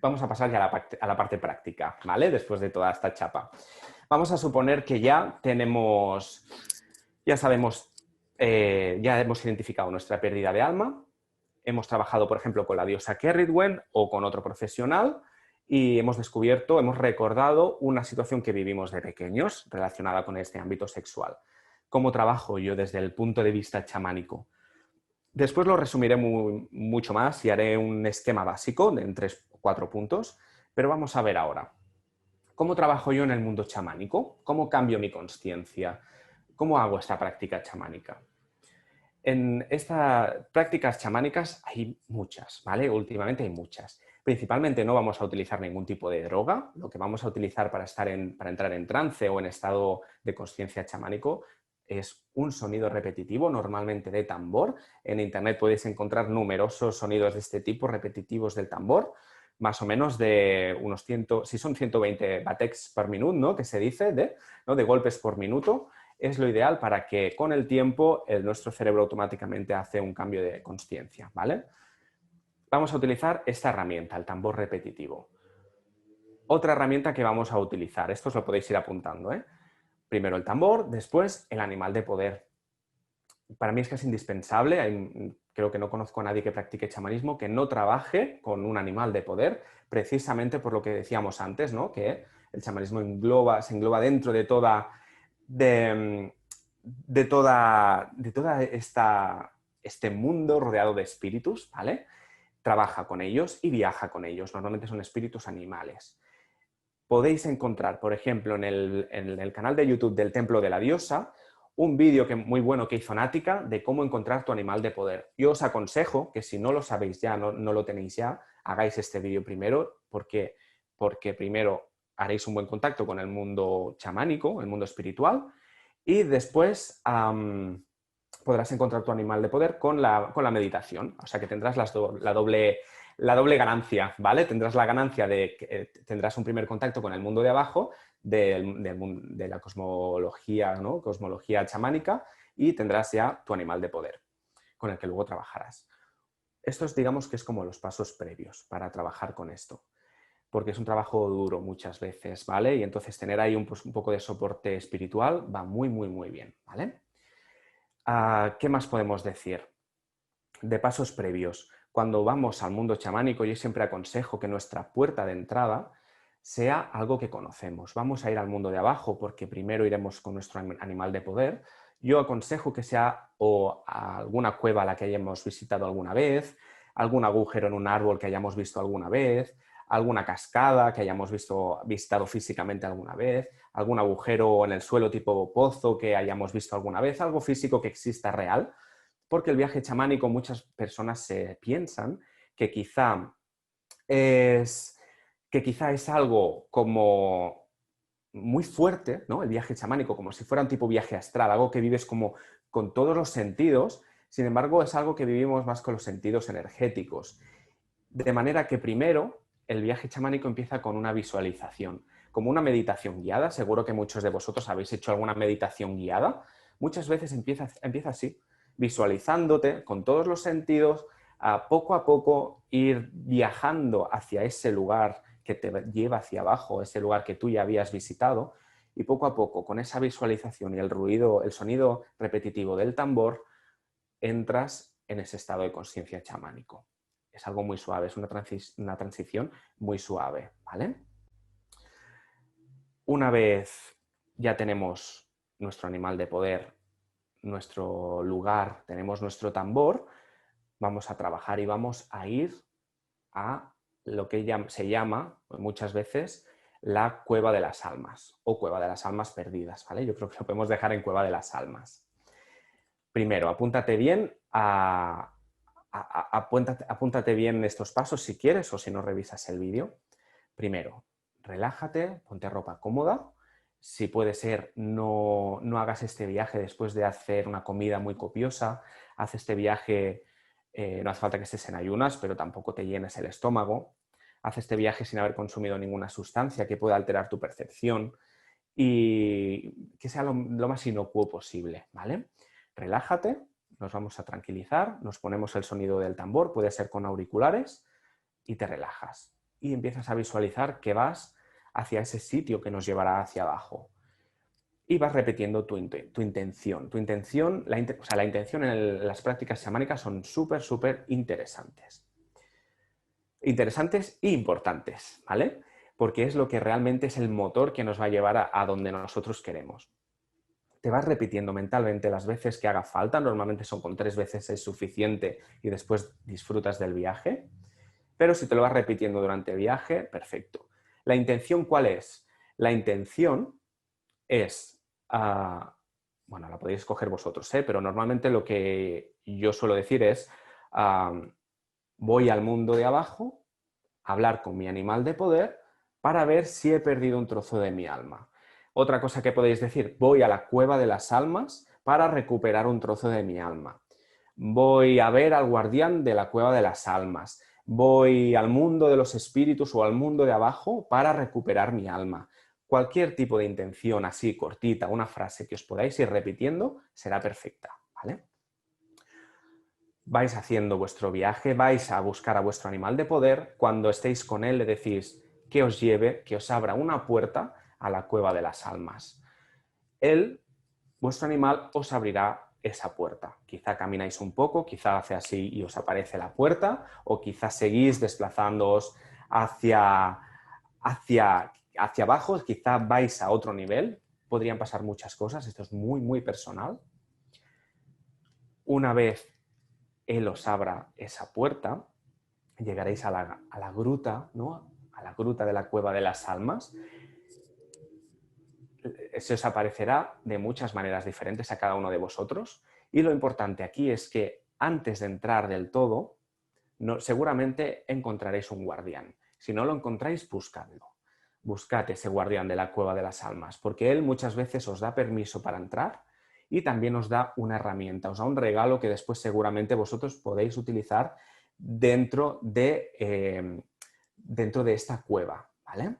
vamos a pasar ya a la parte práctica, ¿vale? Después de toda esta chapa. Vamos a suponer que ya tenemos, ya sabemos, ya hemos identificado nuestra pérdida de alma, hemos trabajado, por ejemplo, con la diosa Cerridwen o con otro profesional y hemos descubierto, hemos recordado una situación que vivimos de pequeños relacionada con este ámbito sexual. ¿Cómo trabajo yo desde el punto de vista chamánico? Después lo resumiré mucho más y haré un esquema básico en 3 o 4 puntos, pero vamos a ver ahora. ¿Cómo trabajo yo en el mundo chamánico? ¿Cómo cambio mi consciencia? ¿Cómo hago esta práctica chamánica? En estas prácticas chamánicas hay muchas, ¿vale? Últimamente hay muchas. Principalmente no vamos a utilizar ningún tipo de droga. Lo que vamos a utilizar para entrar en trance o en estado de consciencia chamánico es un sonido repetitivo, normalmente de tambor. En internet podéis encontrar numerosos sonidos de este tipo repetitivos del tambor, más o menos de unos 100, si son 120 batecs per minut, ¿no? Que se dice, ¿no? De golpes por minuto. Es lo ideal para que con el tiempo nuestro cerebro automáticamente hace un cambio de consciencia, ¿vale? Vamos a utilizar esta herramienta, el tambor repetitivo. Otra herramienta que vamos a utilizar, esto os lo podéis ir apuntando, ¿eh? Primero el tambor, después el animal de poder. Para mí es que es indispensable, creo que no conozco a nadie que practique chamanismo que no trabaje con un animal de poder, precisamente por lo que decíamos antes, ¿no? Que el chamanismo se engloba dentro de toda este mundo rodeado de espíritus, ¿vale? Trabaja con ellos y viaja con ellos. Normalmente son espíritus animales. Podéis encontrar, por ejemplo, en el canal de YouTube del Templo de la Diosa, un vídeo muy bueno que hizo Nática de cómo encontrar tu animal de poder. Yo os aconsejo que si no lo sabéis ya, no lo tenéis ya, hagáis este vídeo primero, porque primero haréis un buen contacto con el mundo chamánico, el mundo espiritual, y después podrás encontrar tu animal de poder con la meditación. O sea que tendrás la doble ganancia, ¿vale? Tendrás la ganancia de que tendrás un primer contacto con el mundo de abajo, de la cosmología, ¿no? Cosmología chamánica, y tendrás ya tu animal de poder, con el que luego trabajarás. Esto digamos que es como los pasos previos para trabajar con esto, porque es un trabajo duro muchas veces, ¿vale? Y entonces tener ahí un poco de soporte espiritual va muy, muy, muy bien, ¿vale? ¿Qué más podemos decir? De pasos previos. Cuando vamos al mundo chamánico, yo siempre aconsejo que nuestra puerta de entrada sea algo que conocemos. Vamos a ir al mundo de abajo porque primero iremos con nuestro animal de poder. Yo aconsejo que sea o alguna cueva a la que hayamos visitado alguna vez, algún agujero en un árbol que hayamos visto alguna vez, alguna cascada que hayamos visitado físicamente alguna vez, algún agujero en el suelo tipo pozo que hayamos visto alguna vez, algo físico que exista real, porque el viaje chamánico muchas personas se piensan que quizá es algo como muy fuerte, ¿no? El viaje chamánico, como si fuera un tipo viaje astral, algo que vives como con todos los sentidos. Sin embargo, es algo que vivimos más con los sentidos energéticos. De manera que primero el viaje chamánico empieza con una visualización, como una meditación guiada. Seguro que muchos de vosotros habéis hecho alguna meditación guiada. Muchas veces empieza así, visualizándote con todos los sentidos, a poco ir viajando hacia ese lugar que te lleva hacia abajo, ese lugar que tú ya habías visitado, y poco a poco, con esa visualización y el ruido, el sonido repetitivo del tambor, entras en ese estado de conciencia chamánico. Es algo muy suave, es una transición muy suave, ¿vale? Una vez ya tenemos nuestro animal de poder, nuestro lugar, tenemos nuestro tambor, vamos a trabajar y vamos a ir a lo que se llama muchas veces la cueva de las almas o cueva de las almas perdidas, ¿vale? Yo creo que lo podemos dejar en cueva de las almas. Primero, apúntate bien apúntate bien estos pasos si quieres o si no revisas el vídeo. Primero, relájate, ponte ropa cómoda. Si puede ser, no hagas este viaje después de hacer una comida muy copiosa. Haz este viaje, no hace falta que estés en ayunas, pero tampoco te llenes el estómago. Haz este viaje sin haber consumido ninguna sustancia que pueda alterar tu percepción y que sea lo más inocuo posible, ¿vale? Relájate, nos vamos a tranquilizar, nos ponemos el sonido del tambor, puede ser con auriculares, y te relajas. y empiezas a visualizar que vas hacia ese sitio que nos llevará hacia abajo. Y vas repitiendo tu intención. Tu intención, la intención en las prácticas chamánicas son súper interesantes. Interesantes e importantes, ¿vale? Porque es lo que realmente es el motor que nos va a llevar a donde nosotros queremos. Te vas repitiendo mentalmente las veces que haga falta, normalmente son con 3 veces es suficiente y después disfrutas del viaje, pero si te lo vas repitiendo durante el viaje, perfecto. ¿La intención cuál es? La intención es, bueno, la podéis escoger vosotros, pero normalmente lo que yo suelo decir es, voy al mundo de abajo a hablar con mi animal de poder para ver si he perdido un trozo de mi alma. Otra cosa que podéis decir, voy a la cueva de las almas para recuperar un trozo de mi alma. Voy a ver al guardián de la cueva de las almas. Voy al mundo de los espíritus o al mundo de abajo para recuperar mi alma. Cualquier tipo de intención así cortita, una frase que os podáis ir repitiendo, será perfecta, ¿vale? Vais haciendo vuestro viaje, vais a buscar a vuestro animal de poder. Cuando estéis con él le decís que os lleve, que os abra una puerta a la cueva de las almas. Él, vuestro animal, os abrirá esa puerta. Quizá camináis un poco, quizá hace así y os aparece la puerta, o quizá seguís desplazándoos hacia abajo, quizá vais a otro nivel. Podrían pasar muchas cosas, esto es muy personal. Una vez él os abra esa puerta, llegaréis a la gruta, ¿no? A la gruta de la cueva de las almas. Se os aparecerá de muchas maneras diferentes a cada uno de vosotros. Y lo importante aquí es que antes de entrar del todo, seguramente encontraréis un guardián. Si no lo encontráis, buscadlo. Buscad ese guardián de la cueva de las almas, porque él muchas veces os da permiso para entrar y también os da una herramienta, os da un regalo que después seguramente vosotros podéis utilizar dentro de esta cueva, ¿vale?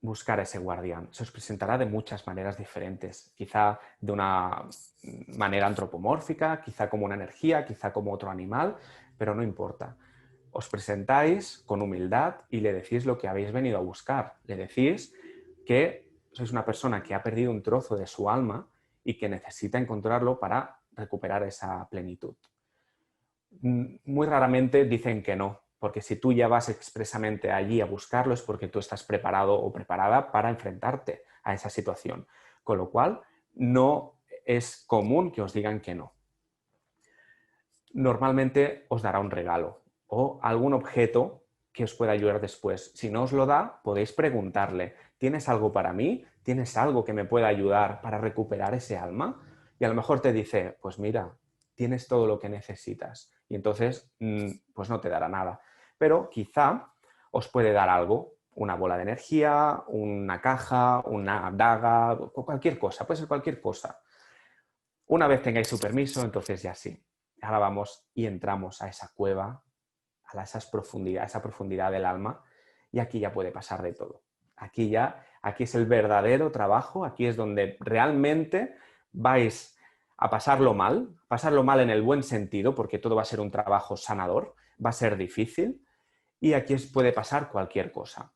Buscar a ese guardián. Se os presentará de muchas maneras diferentes, quizá de una manera antropomórfica, quizá como una energía, quizá como otro animal, pero no importa. Os presentáis con humildad y le decís lo que habéis venido a buscar. Le decís que sois una persona que ha perdido un trozo de su alma y que necesita encontrarlo para recuperar esa plenitud. Muy raramente dicen que no, porque si tú ya vas expresamente allí a buscarlo es porque tú estás preparado o preparada para enfrentarte a esa situación. Con lo cual, no es común que os digan que no. Normalmente os dará un regalo o algún objeto que os pueda ayudar después. Si no os lo da, podéis preguntarle, ¿tienes algo para mí? ¿Tienes algo que me pueda ayudar para recuperar ese alma? Y a lo mejor te dice, pues mira, tienes todo lo que necesitas. Y entonces, pues no te dará nada. Pero quizá os puede dar algo, una bola de energía, una caja, una daga, cualquier cosa, puede ser cualquier cosa. Una vez tengáis su permiso, entonces ya sí. Ahora vamos y entramos a esa cueva, a esa profundidad del alma, y aquí ya puede pasar de todo. Aquí es el verdadero trabajo, aquí es donde realmente vais a pasarlo mal en el buen sentido, porque todo va a ser un trabajo sanador, va a ser difícil, y aquí puede pasar cualquier cosa.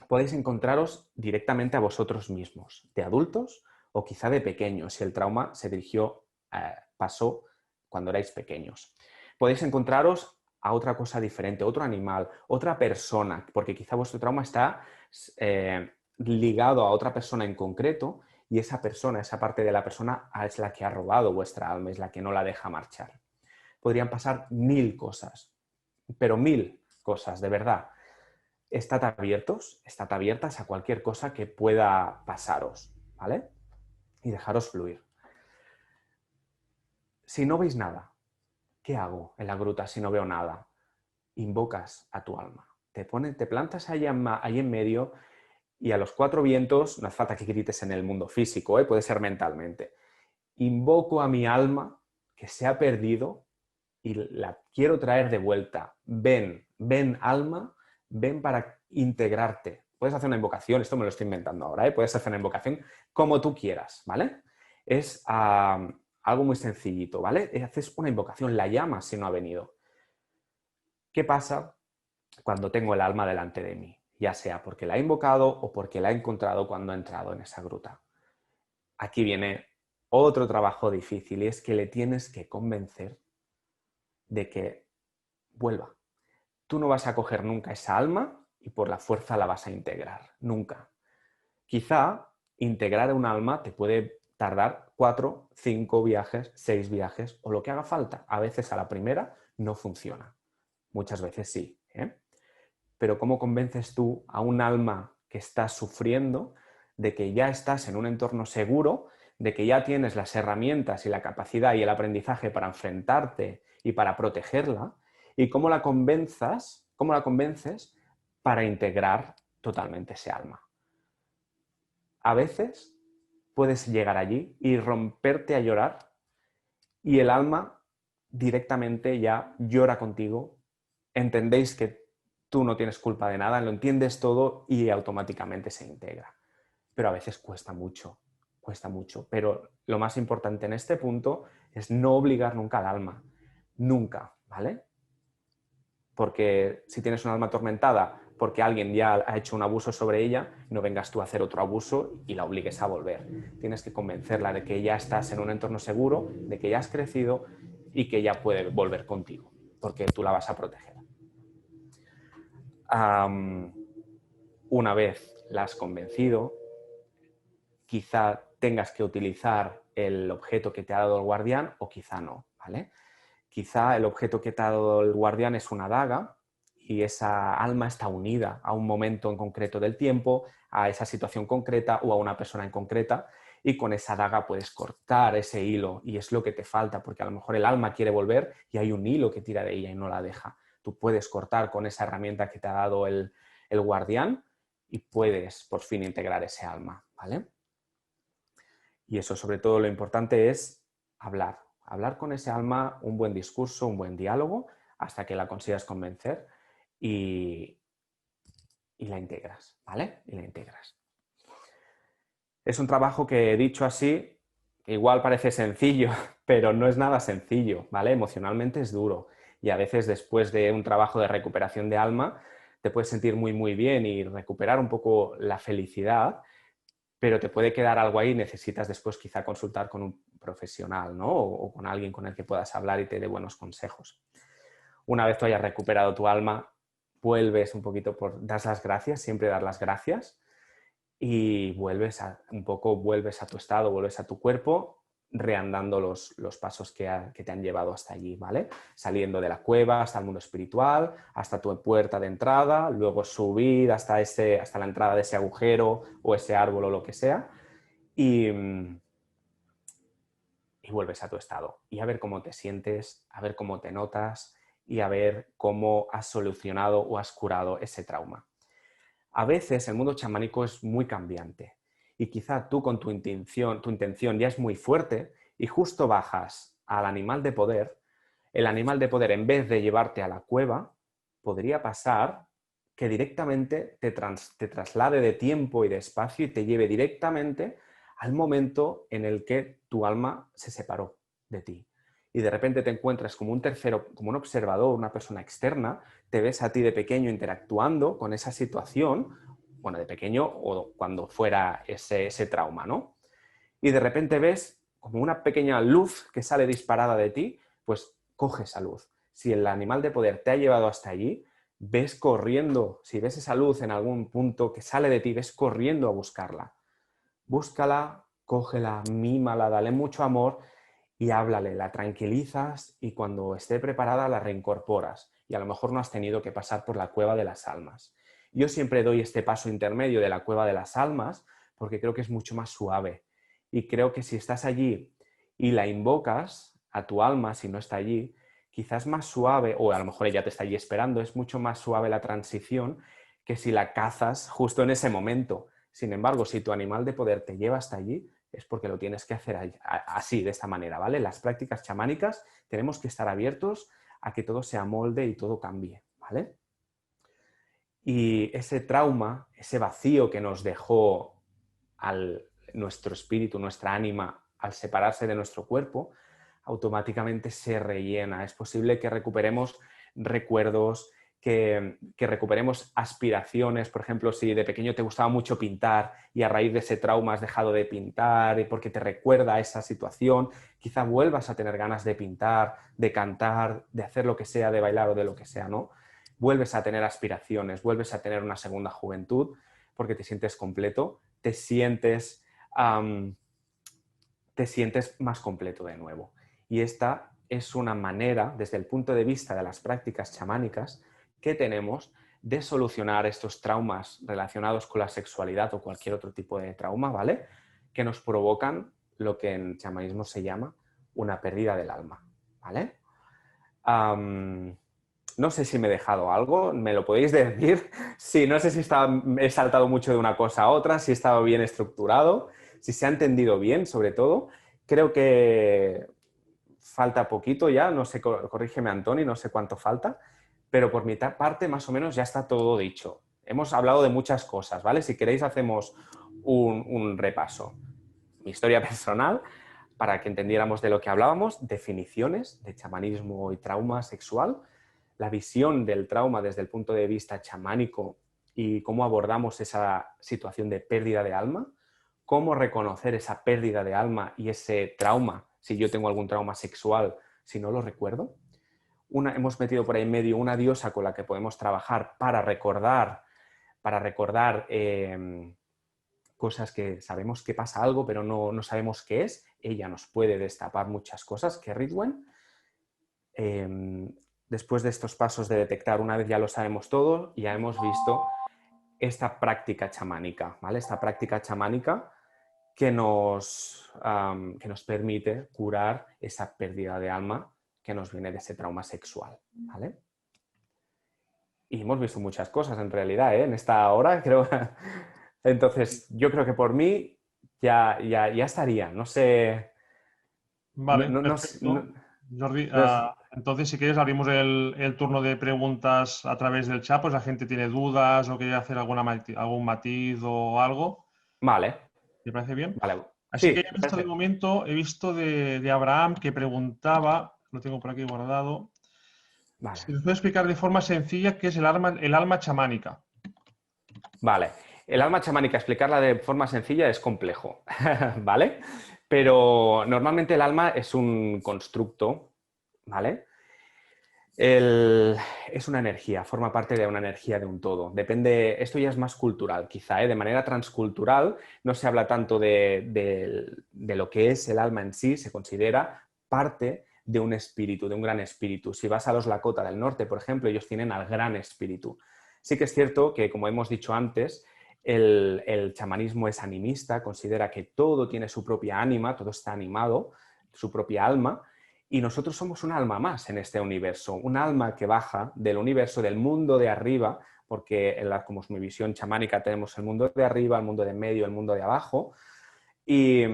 Podéis encontraros directamente a vosotros mismos, de adultos o quizá de pequeños, si el trauma se pasó cuando erais pequeños. Podéis encontraros a otra cosa diferente, otro animal, otra persona, porque quizá vuestro trauma está ligado a otra persona en concreto y esa persona, esa parte de la persona es la que ha robado vuestra alma, es la que no la deja marchar. Podrían pasar 1000 cosas, pero 1000 cosas, de verdad. Estad abiertas a cualquier cosa que pueda pasaros, ¿vale? Y dejaros fluir. Si no veis nada, ¿qué hago en la gruta si no veo nada? Invocas a tu alma. Te plantas ahí en medio y a los 4 vientos, no hace falta que grites en el mundo físico, puede ser mentalmente. Invoco a mi alma que se ha perdido y la quiero traer de vuelta. Ven alma, ven para integrarte. Puedes hacer una invocación, esto me lo estoy inventando ahora, puedes hacer una invocación como tú quieras, ¿vale? Es algo muy sencillito, ¿vale? Haces una invocación, la llamas si no ha venido. ¿Qué pasa cuando tengo el alma delante de mí? Ya sea porque la he invocado o porque la he encontrado cuando he entrado en esa gruta. Aquí viene otro trabajo difícil y es que le tienes que convencer de que vuelva. Tú no vas a coger nunca esa alma y por la fuerza la vas a integrar. Nunca. Quizá integrar un alma te puede tardar 4, 5 viajes, 6 viajes o lo que haga falta. A veces a la primera no funciona. Muchas veces sí. Pero ¿cómo convences tú a un alma que está sufriendo de que ya estás en un entorno seguro, de que ya tienes las herramientas y la capacidad y el aprendizaje para enfrentarte y para protegerla? ¿Y cómo la convences para integrar totalmente ese alma? A veces puedes llegar allí y romperte a llorar y el alma directamente ya llora contigo. Entendéis que tú no tienes culpa de nada, lo entiendes todo y automáticamente se integra. Pero a veces cuesta mucho, cuesta mucho. Pero lo más importante en este punto es no obligar nunca al alma. Nunca, ¿vale? Porque si tienes un alma atormentada porque alguien ya ha hecho un abuso sobre ella, no vengas tú a hacer otro abuso y la obligues a volver. Tienes que convencerla de que ya estás en un entorno seguro, de que ya has crecido y que ya puede volver contigo, porque tú la vas a proteger. Una vez la has convencido, quizá tengas que utilizar el objeto que te ha dado el guardián o quizá no, ¿vale? Quizá el objeto que te ha dado el guardián es una daga y esa alma está unida a un momento en concreto del tiempo, a esa situación concreta o a una persona en concreta, y con esa daga puedes cortar ese hilo y es lo que te falta, porque a lo mejor el alma quiere volver y hay un hilo que tira de ella y no la deja. Tú puedes cortar con esa herramienta que te ha dado el guardián y puedes por fin integrar ese alma, ¿vale? Y eso, sobre todo, lo importante es hablar. Hablar con ese alma, un buen discurso, un buen diálogo, hasta que la consigas convencer y la integras, ¿vale? Y la integras. Es un trabajo que, dicho así, igual parece sencillo, pero no es nada sencillo, ¿vale? Emocionalmente es duro. Y a veces, después de un trabajo de recuperación de alma, te puedes sentir muy, muy bien y recuperar un poco la felicidad, pero te puede quedar algo ahí y necesitas después quizá consultar con un profesional, ¿no? O con alguien con el que puedas hablar y te dé buenos consejos. Una vez tú hayas recuperado tu alma, vuelves un poquito das las gracias, siempre dar las gracias y vuelves vuelves a tu estado, vuelves a tu cuerpo, reandando los pasos que te han llevado hasta allí, ¿vale? Saliendo de la cueva hasta el mundo espiritual, hasta tu puerta de entrada, luego subir hasta la entrada de ese agujero o ese árbol o lo que sea, y vuelves a tu estado. Y a ver cómo te sientes, a ver cómo te notas y a ver cómo has solucionado o has curado ese trauma. A veces el mundo chamánico es muy cambiante y quizá tú con tu intención ya es muy fuerte y justo bajas al animal de poder. El animal de poder, en vez de llevarte a la cueva, podría pasar que directamente te traslade de tiempo y de espacio y te lleve directamente al momento en el que tu alma se separó de ti. Y de repente te encuentras como un tercero, como un observador, una persona externa, te ves a ti de pequeño interactuando con esa situación, bueno, de pequeño o cuando fuera ese trauma, ¿no? Y de repente ves como una pequeña luz que sale disparada de ti, pues coge esa luz. Si el animal de poder te ha llevado hasta allí, ves corriendo, si ves esa luz en algún punto que sale de ti, ves corriendo a buscarla. Búscala, cógela, mímala, dale mucho amor y háblale, la tranquilizas y cuando esté preparada la reincorporas. Y a lo mejor no has tenido que pasar por la cueva de las almas. Yo siempre doy este paso intermedio de la cueva de las almas porque creo que es mucho más suave. Y creo que si estás allí y la invocas a tu alma, si no está allí, quizás más suave, o a lo mejor ella te está allí esperando, es mucho más suave la transición que si la cazas justo en ese momento. Sin embargo, si tu animal de poder te lleva hasta allí, es porque lo tienes que hacer así, de esta manera, ¿vale? Las prácticas chamánicas tenemos que estar abiertos a que todo se amolde y todo cambie, ¿vale? Y ese trauma, ese vacío que nos dejó nuestro espíritu, nuestra ánima, al separarse de nuestro cuerpo, automáticamente se rellena. Es posible que recuperemos recuerdos, que recuperemos aspiraciones. Por ejemplo, si de pequeño te gustaba mucho pintar y a raíz de ese trauma has dejado de pintar y porque te recuerda a esa situación, quizá vuelvas a tener ganas de pintar, de cantar, de hacer lo que sea, de bailar o de lo que sea, ¿no? Vuelves a tener aspiraciones, vuelves a tener una segunda juventud porque te sientes completo, te sientes más completo de nuevo. Y esta es una manera, desde el punto de vista de las prácticas chamánicas, que tenemos de solucionar estos traumas relacionados con la sexualidad o cualquier otro tipo de trauma, ¿vale? Que nos provocan lo que en chamanismo se llama una pérdida del alma, ¿vale? No sé si me he dejado algo, me lo podéis decir. Sí, no sé si he saltado mucho de una cosa a otra, si he estado bien estructurado, si se ha entendido bien, sobre todo. Creo que falta poquito ya, no sé, corrígeme Antoni, no sé cuánto falta, pero por mi parte más o menos ya está todo dicho. Hemos hablado de muchas cosas, ¿vale? Si queréis hacemos un repaso. Mi historia personal, para que entendiéramos de lo que hablábamos, definiciones de chamanismo y trauma sexual, la visión del trauma desde el punto de vista chamánico y cómo abordamos esa situación de pérdida de alma, cómo reconocer esa pérdida de alma y ese trauma, si yo tengo algún trauma sexual, si no lo recuerdo. Hemos metido por ahí en medio una diosa con la que podemos trabajar para recordar cosas que sabemos que pasa algo, pero no sabemos qué es. Ella nos puede destapar muchas cosas, que Ridwen. Después de estos pasos de detectar, una vez ya lo sabemos todo, ya hemos visto esta práctica chamánica, ¿vale? Esta práctica chamánica que nos permite curar esa pérdida de alma que nos viene de ese trauma sexual, ¿vale? Y hemos visto muchas cosas en realidad, ¿eh? En esta hora, creo. Entonces, yo creo que por mí ya estaría. No sé. Vale, No, perfecto. Jordi, no entonces si quieres abrimos el turno de preguntas a través del chat, pues la gente tiene dudas o quiere hacer algún matiz o algo. vale, ¿Te parece bien? vale. Así que Sí, he me visto de parece. momento, he visto de Abraham que preguntaba, lo tengo por aquí guardado, Vale. si nos puede explicar de forma sencilla qué es el alma chamánica. Vale. El alma chamánica, explicarla de forma sencilla es complejo, ¿vale? Pero normalmente el alma es un constructo, ¿vale? Es una energía, forma parte de una energía de un todo. Depende, esto ya es más cultural, quizá, ¿eh? De manera transcultural no se habla tanto de lo que es el alma en sí, se considera parte de un espíritu, de un gran espíritu. Si vas a los Lakota del norte, por ejemplo, ellos tienen al gran espíritu. Sí que es cierto que, como hemos dicho antes, el chamanismo es animista, considera que todo tiene su propia ánima, todo está animado, su propia alma, y nosotros somos un alma más en este universo, un alma que baja del universo, del mundo de arriba, porque en la cosmovisión chamánica tenemos el mundo de arriba, el mundo de medio, el mundo de abajo, y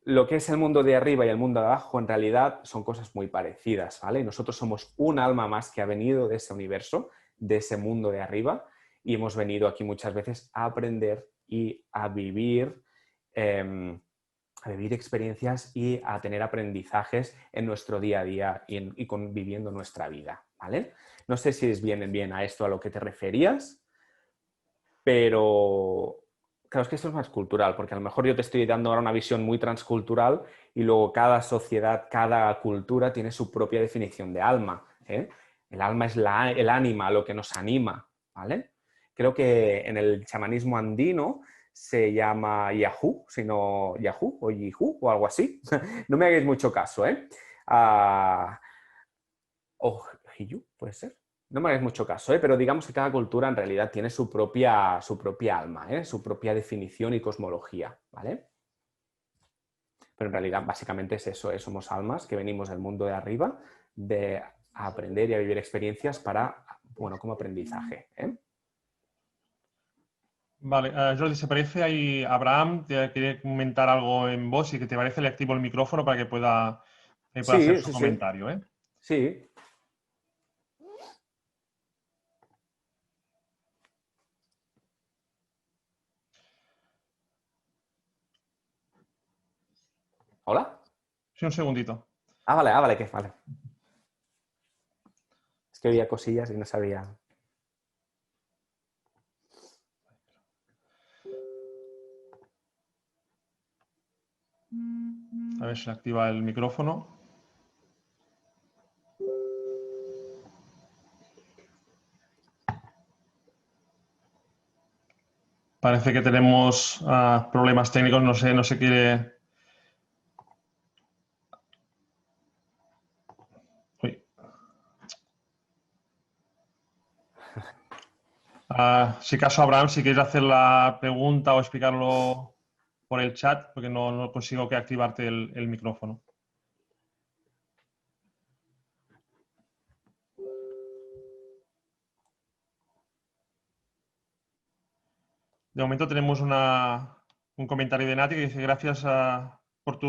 lo que es el mundo de arriba y el mundo de abajo en realidad son cosas muy parecidas, ¿vale? Nosotros somos un alma más que ha venido de ese universo, de ese mundo de arriba, y hemos venido aquí muchas veces a aprender y a vivir experiencias y a tener aprendizajes en nuestro día a día y viviendo nuestra vida, ¿vale? No sé si es bien a esto a lo que te referías, pero claro, es que esto es más cultural, porque a lo mejor yo te estoy dando ahora una visión muy transcultural y luego cada sociedad, cada cultura tiene su propia definición de alma, ¿eh? El alma es el ánima, lo que nos anima, ¿vale? Creo que en el chamanismo andino se llama Yahoo, sino Yahoo o Yihu o algo así. No me hagáis mucho caso, ¿eh? Ah, o Hiyu, puede ser. No me hagáis mucho caso, ¿eh? Pero digamos que cada cultura en realidad tiene su propia alma, ¿eh? Su propia definición y cosmología, ¿vale? Pero en realidad básicamente es eso, ¿eh? Somos almas que venimos del mundo de arriba de a aprender y a vivir experiencias para, bueno, como aprendizaje, ¿eh? Vale, Jordi, ¿se parece ahí Abraham? Te quiere comentar algo en voz y que te parece le activo el micrófono para que pueda hacer Sí, su sí, sí, comentario, ¿eh? sí. ¿Hola? Sí, un segundito. Vale, que vale. que oía cosillas y no sabía. A ver si se activa el micrófono. Parece que tenemos problemas técnicos, no se quiere... Uy. Si acaso, Abraham, si quieres hacer la pregunta o explicarlo por el chat, porque no consigo que activarte el micrófono. De momento tenemos un comentario de Nati que dice gracias por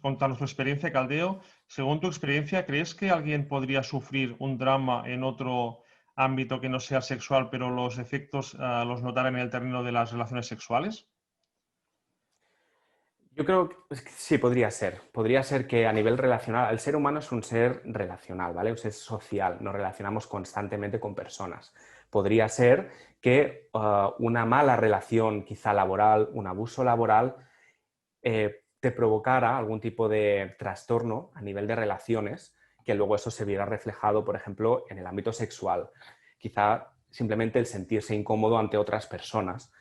contarnos tu experiencia, Caldeo. Según tu experiencia, ¿crees que alguien podría sufrir un drama en otro ámbito que no sea sexual, pero los efectos los notara en el terreno de las relaciones sexuales? Yo creo que sí, podría ser. Podría ser que a nivel relacional, el ser humano es un ser relacional, ¿vale? Un ser social, nos relacionamos constantemente con personas. Podría ser que una mala relación, quizá laboral, un abuso laboral, te provocara algún tipo de trastorno a nivel de relaciones, que luego eso se viera reflejado, por ejemplo, en el ámbito sexual. Quizá simplemente el sentirse incómodo ante otras personas.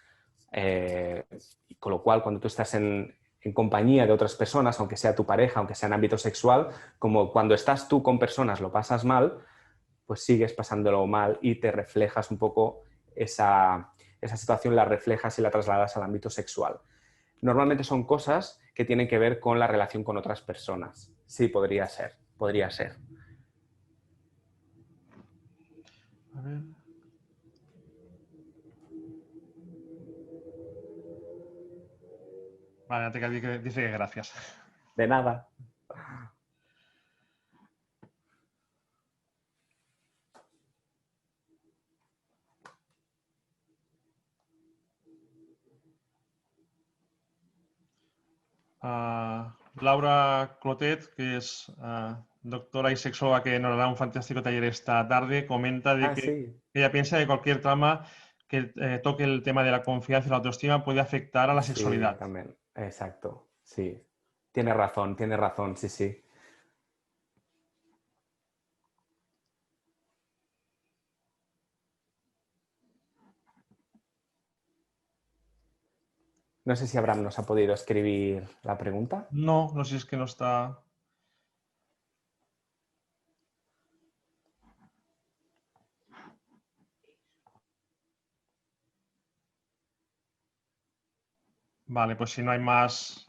Con lo cual, cuando tú estás en compañía de otras personas, aunque sea tu pareja, aunque sea en ámbito sexual, como cuando estás tú con personas lo pasas mal, pues sigues pasándolo mal y te reflejas un poco esa situación, la reflejas y la trasladas al ámbito sexual. Normalmente son cosas que tienen que ver con la relación con otras personas. Sí, podría ser, podría ser. A ver. Vale, dice que gracias. De nada. Laura Clotet, que es doctora y sexóloga que nos dará un fantástico taller esta tarde, comenta de Ah, que sí. ella piensa que cualquier trama que toque el tema de la confianza y la autoestima puede afectar a la Sí, sexualidad. también. Exacto. Sí. Tiene razón, sí, sí. No sé si Abraham nos ha podido escribir la pregunta. No, no sé si es que no está... Vale, pues si no hay más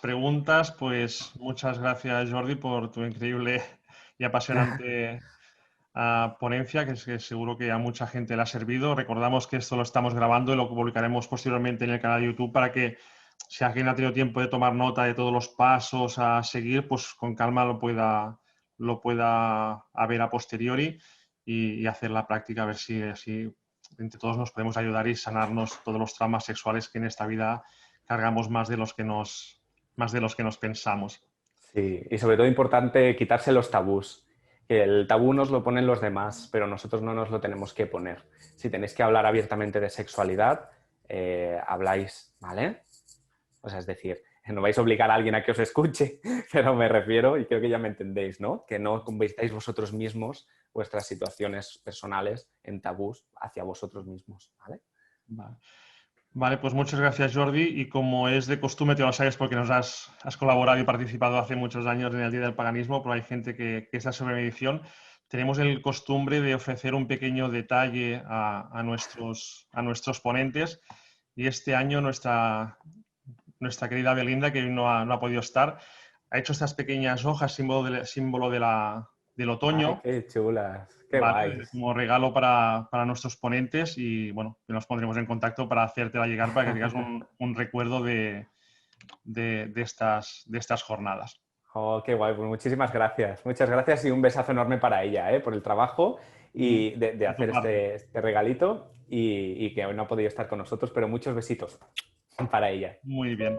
preguntas, pues muchas gracias, Jordi, por tu increíble y apasionante ponencia, que seguro que a mucha gente le ha servido. Recordamos que esto lo estamos grabando y lo publicaremos posteriormente en el canal de YouTube para que si alguien ha tenido tiempo de tomar nota de todos los pasos a seguir, pues con calma lo pueda ver a posteriori y hacer la práctica, a ver si así entre todos nos podemos ayudar y sanarnos todos los traumas sexuales que en esta vida cargamos más de los que nos pensamos. Sí, y sobre todo importante quitarse los tabús. Que el tabú nos lo ponen los demás, pero nosotros no nos lo tenemos que poner. Si tenéis que hablar abiertamente de sexualidad, habláis, ¿vale? O sea, es decir, no vais a obligar a alguien a que os escuche, pero me refiero, y creo que ya me entendéis, ¿no? Que no convirtáis vosotros mismos vuestras situaciones personales en tabús hacia vosotros mismos, ¿vale? Vale. Vale, pues muchas gracias, Jordi. Y como es de costumbre, te lo sabes porque nos has colaborado y participado hace muchos años en el Día del Paganismo, pero hay gente que está sobre medición. Tenemos el costumbre de ofrecer un pequeño detalle a nuestros ponentes. Y este año nuestra querida Belinda, que hoy no ha podido estar, ha hecho estas pequeñas hojas, símbolo del Ay, otoño, qué chulas, qué ¿vale? guays. Como regalo para nuestros ponentes y bueno, nos pondremos en contacto para hacértela llegar para que tengas un recuerdo de estas jornadas. Oh, qué guay, pues muchísimas gracias. Muchas gracias y un besazo enorme para ella, por el trabajo y de De tu hacer parte. este regalito y que hoy no ha podido estar con nosotros, pero muchos besitos para ella. Muy bien.